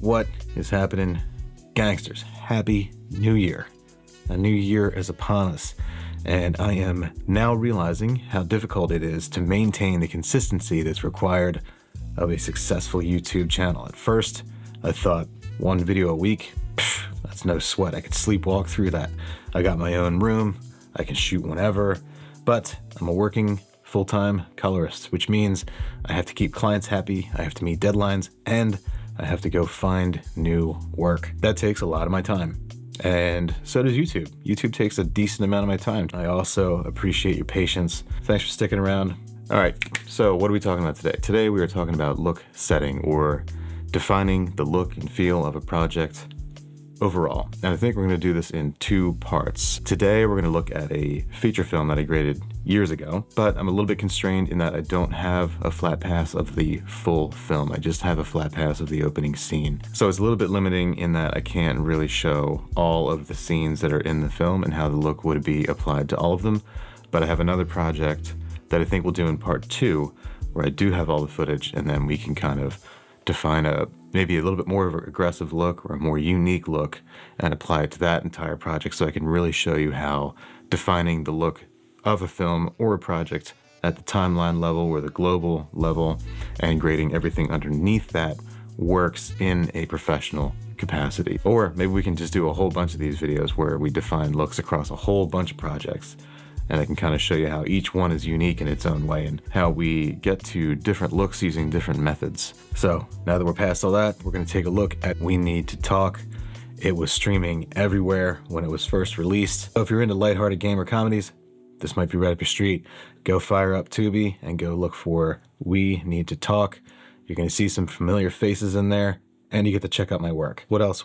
What is happening? Gangsters, happy new year. A new year is upon us, and I am now realizing how difficult it is to maintain the consistency that's required of a successful YouTube channel. At first, I thought one video a week, that's no sweat. I could sleepwalk through that. I got my own room, I can shoot whenever, but I'm a working full-time colorist, which means I have to keep clients happy, I have to meet deadlines, and I have to go find new work. That takes a lot of my time. And so does YouTube. YouTube takes a decent amount of my time. I also appreciate your patience. Thanks for sticking around. All right, so what are we talking about today? Today we are talking about look setting, or defining the look and feel of a project overall. And I think we're gonna do this in two parts. Today, we're gonna look at a feature film that I graded years ago, but I'm a little bit constrained in that I don't have a flat pass of the full film. I just have a flat pass of the opening scene. So it's a little bit limiting in that I can't really show all of the scenes that are in the film and how the look would be applied to all of them. But I have another project that I think we'll do in part two, where I do have all the footage, and then we can kind of define maybe a little bit more of an aggressive look or a more unique look and apply it to that entire project, so I can really show you how defining the look of a film or a project at the timeline level or the global level and grading everything underneath that works in a professional capacity. Or maybe we can just do a whole bunch of these videos where we define looks across a whole bunch of projects, and I can kind of show you how each one is unique in its own way and how we get to different looks using different methods. So now that we're past all that, we're going to take a look at We Need to Talk. It was streaming everywhere when it was first released. So if you're into lighthearted gamer comedies, this might be right up your street. Go fire up Tubi and go look for We Need to Talk. You're going to see some familiar faces in there, and you get to check out my work. What else?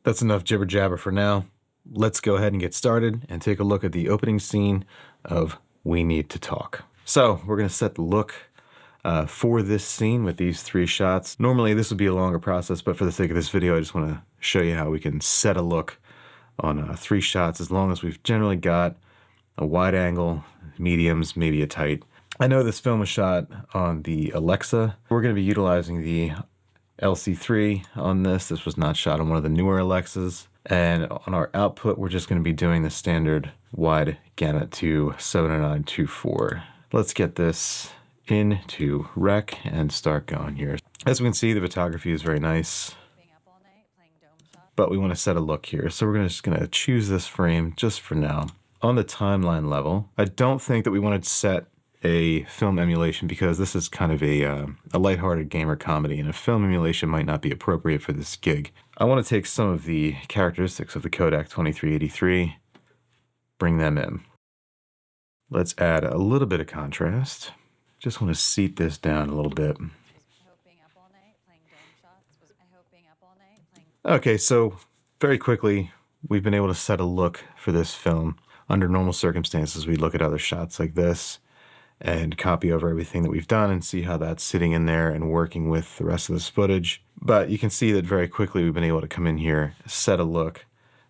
That's enough jibber jabber for now. Let's go ahead and get started and take a look at the opening scene of We Need to Talk. So we're going to set the look for this scene with these three shots. Normally this would be a longer process, but for the sake of this video, I just want to show you how we can set a look on three shots, as long as we've generally got a wide angle, mediums, maybe a tight. I know this film was shot on the Alexa. We're going to be utilizing the LC3 on this. This was not shot on one of the newer Alexas. And on our output, we're just going to be doing the standard wide gamut to 70924. Let's get this into rec and start going here. As we can see, the photography is very nice, but we want to set a look here. So we're just going to choose this frame just for now. On the timeline level, I don't think that we want to set a film emulation, because this is kind of a lighthearted gamer comedy, and a film emulation might not be appropriate for this gig. I want to take some of the characteristics of the Kodak 2383, bring them in. Let's add a little bit of contrast. Just want to seat this down a little bit. Okay, so very quickly, we've been able to set a look for this film. Under normal circumstances, we look at other shots like this and copy over everything that we've done and see how that's sitting in there and working with the rest of this footage. But you can see that very quickly we've been able to come in here, set a look,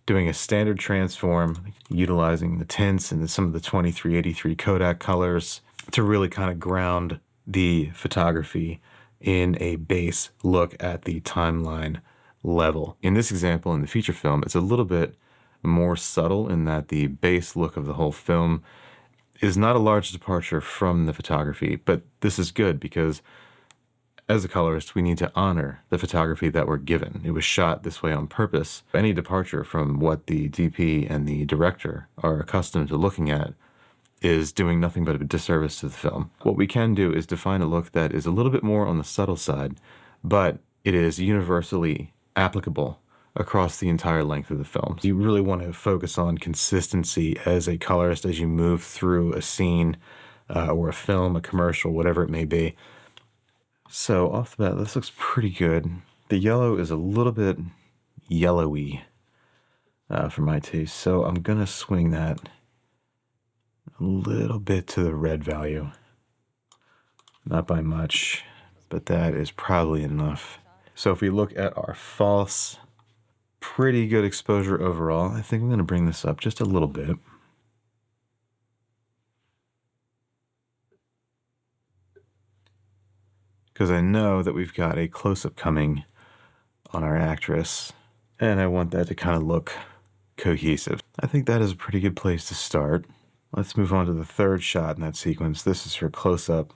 doing a standard transform, utilizing the tints and some of the 2383 Kodak colors to really kind of ground the photography in a base look at the timeline level. In this example, in the feature film, it's a little bit more subtle in that the base look of the whole film is not a large departure from the photography, but this is good because as a colorist, we need to honor the photography that we're given. It was shot this way on purpose. Any departure from what the DP and the director are accustomed to looking at is doing nothing but a disservice to the film. What we can do is define a look that is a little bit more on the subtle side, but it is universally applicable across the entire length of the film. You really want to focus on consistency as a colorist as you move through a scene or a film, a commercial, whatever it may be. So off the bat, this looks pretty good. The yellow is a little bit yellowy for my taste, so I'm gonna swing that a little bit to the red value. Not by much, but that is probably enough. So if we look at our false, pretty good exposure overall. I think I'm going to bring this up just a little bit. Because I know that we've got a close-up coming on our actress, and I want that to kind of look cohesive. I think that is a pretty good place to start. Let's move on to the third shot in that sequence. This is her close-up.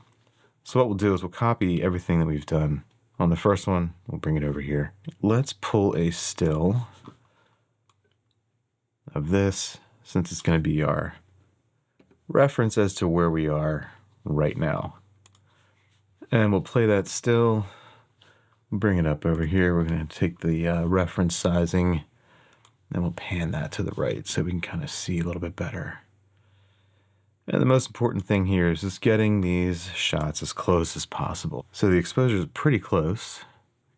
So what we'll do is we'll copy everything that we've done on the first one. We'll bring it over here. Let's pull a still of this, since it's going to be our reference as to where we are right now. And we'll play that still, bring it up over here. We're going to take the reference sizing, and we'll pan that to the right so we can kind of see a little bit better. And the most important thing here is just getting these shots as close as possible. So the exposure is pretty close.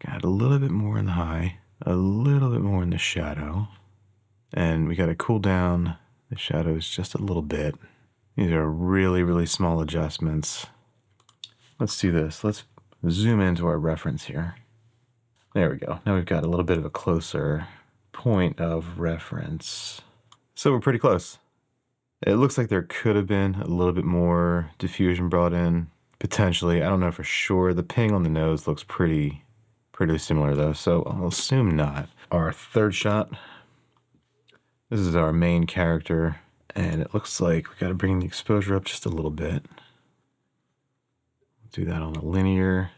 Got a little bit more in the high, a little bit more in the shadow. And we got to cool down the shadows just a little bit. These are really, really small adjustments. Let's do this. Let's zoom into our reference here. There we go. Now we've got a little bit of a closer point of reference. So we're pretty close. It looks like there could have been a little bit more diffusion brought in, potentially. I don't know for sure. The ping on the nose looks pretty similar though, so I'll assume not. Our third shot. This is our main character, and it looks like we got to bring the exposure up just a little bit. Do that on a linear,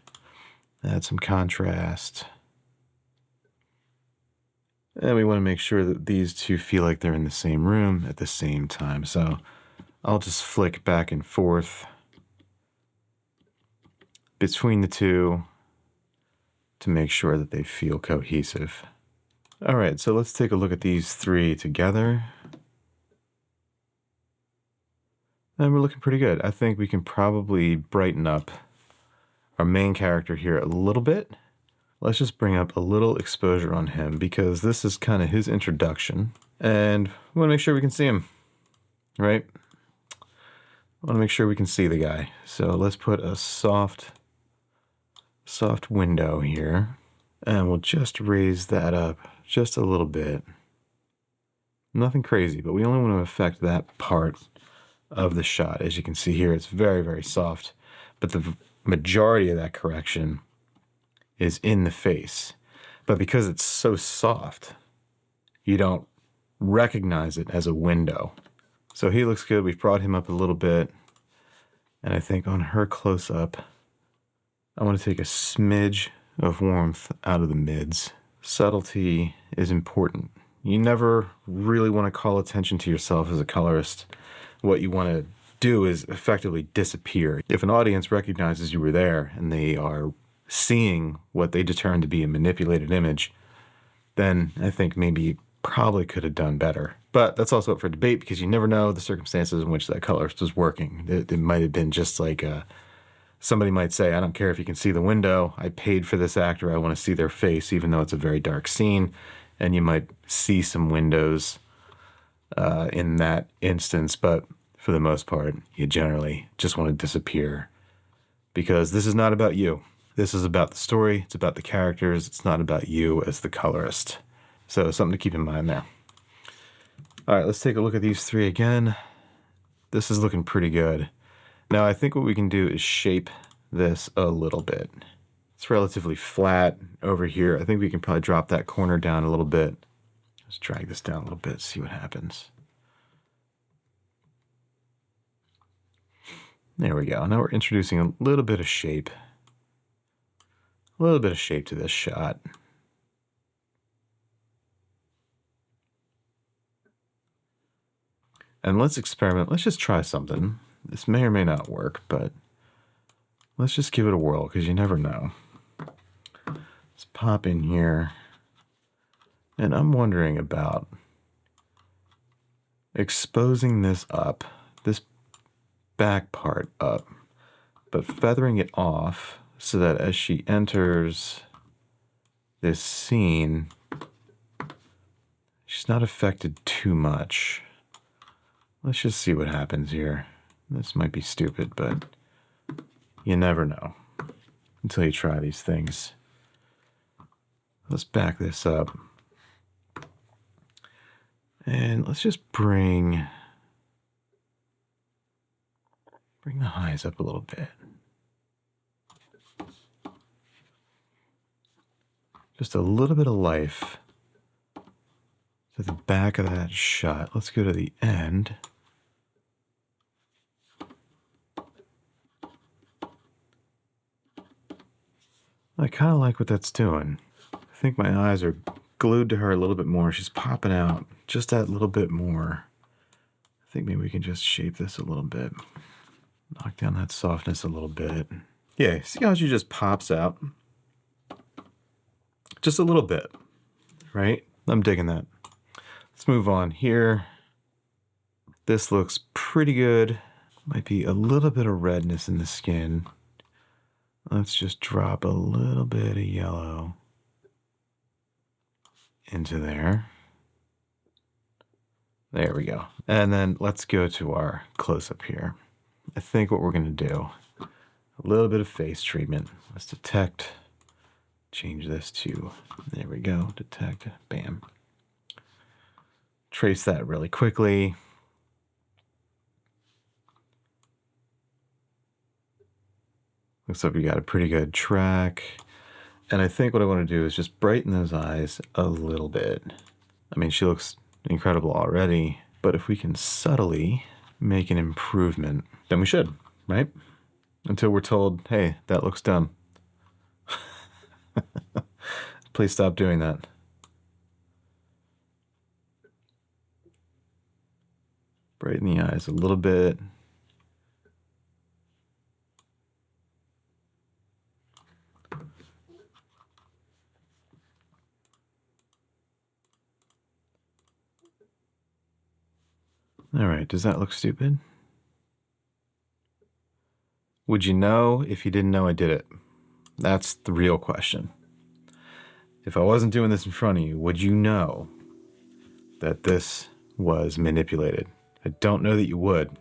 add some contrast. And we want to make sure that these two feel like they're in the same room at the same time. So I'll just flick back and forth between the two to make sure that they feel cohesive. All right, so let's take a look at these three together. And we're looking pretty good. I think we can probably brighten up our main character here a little bit. Let's just bring up a little exposure on him because this is kind of his introduction. And we want to make sure we can see him, right? I want to make sure we can see the guy. So let's put a soft window here. And we'll just raise that up just a little bit. Nothing crazy, but we only want to affect that part of the shot. As you can see here, it's very, very soft. But the majority of that correction is in the face. But because it's so soft, you don't recognize it as a window. So he looks good. We've brought him up a little bit. And I think on her close-up, I want to take a smidge of warmth out of the mids. Subtlety is important. You never really want to call attention to yourself as a colorist. What you want to do is effectively disappear. If an audience recognizes you were there and they are seeing what they determine to be a manipulated image, then I think maybe you probably could have done better. But that's also up for debate because you never know the circumstances in which that colorist was working. It might have been just like somebody might say, I don't care if you can see the window. I paid for this actor. I want to see their face, even though it's a very dark scene. And you might see some windows in that instance. But for the most part, you generally just want to disappear because this is not about you. This is about the story. It's about the characters. It's not about you as the colorist. So something to keep in mind there. All right, let's take a look at these three again. This is looking pretty good. Now, I think what we can do is shape this a little bit. It's relatively flat over here. I think we can probably drop that corner down a little bit. Let's drag this down a little bit, see what happens. There we go. Now we're introducing a little bit of shape. A little bit of shape to this shot. And let's experiment. Let's just try something. This may or may not work, but let's just give it a whirl because you never know. Let's pop in here. And I'm wondering about exposing this up, this back part up, but feathering it off so that as she enters this scene, she's not affected too much. Let's just see what happens here. This might be stupid, but you never know until you try these things. Let's back this up. And let's just bring the highs up a little bit. just a little bit of life to the back of that shot. Let's go to the end. I kind of like what that's doing. I think my eyes are glued to her a little bit more. She's popping out just that little bit more. I think maybe we can just shape this a little bit. Knock down that softness a little bit. Yeah, see how she just pops out? Just a little bit, right? I'm digging that. Let's move on here. This looks pretty good. Might be a little bit of redness in the skin. Let's just drop a little bit of yellow into there. There we go. And then let's go to our close-up here. I think what we're going to do, a little bit of face treatment. Let's detect, change this to, there we go, detect, bam. Trace that really quickly. Looks like we got a pretty good track. And I think what I want to do is just brighten those eyes a little bit. I mean, she looks incredible already, but if we can subtly make an improvement, then we should, right? Until we're told, hey, that looks dumb. Please stop doing that. Brighten the eyes a little bit. All right, does that look stupid? Would you know if you didn't know I did it? That's the real question. If I wasn't doing this in front of you, would you know that this was manipulated? I don't know that you would.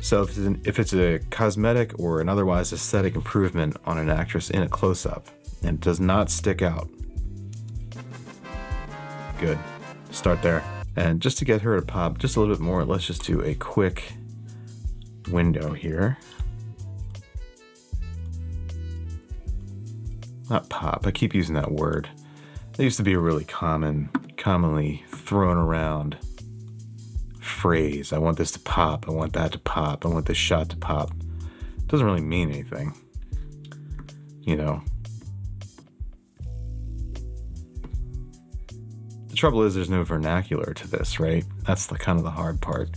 So if it's a cosmetic or an otherwise aesthetic improvement on an actress in a close-up and it does not stick out, good. Start there. And just to get her to pop just a little bit more, let's just do a quick window here. Not pop, I keep using that word. That used to be a really commonly thrown around phrase. I want this to pop, I want that to pop, I want this shot to pop. It doesn't really mean anything, you know. The trouble is there's no vernacular to this, right? That's the kind of the hard part.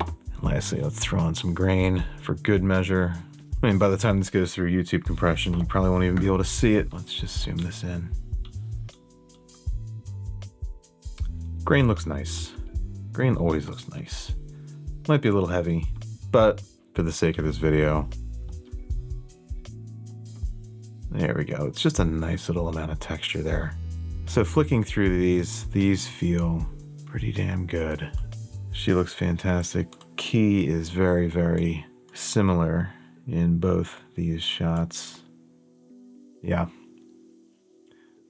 And lastly, let's throw in some grain for good measure. I mean, by the time this goes through YouTube compression, you probably won't even be able to see it. Let's just zoom this in. Grain looks nice. Grain always looks nice. Might be a little heavy, but for the sake of this video, there we go. It's just a nice little amount of texture there. So flicking through these feel pretty damn good. She looks fantastic. Key is very, very similar in both these shots. Yeah.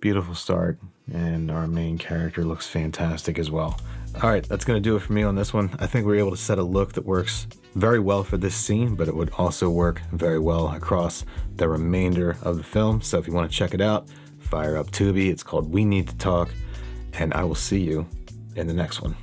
Beautiful start, and our main character looks fantastic as well. All right, that's gonna do it for me on this one. I think we're able to set a look that works very well for this scene, but it would also work very well across the remainder of the film. So if you wanna check it out, fire up Tubi. It's called We Need to Talk, and I will see you in the next one.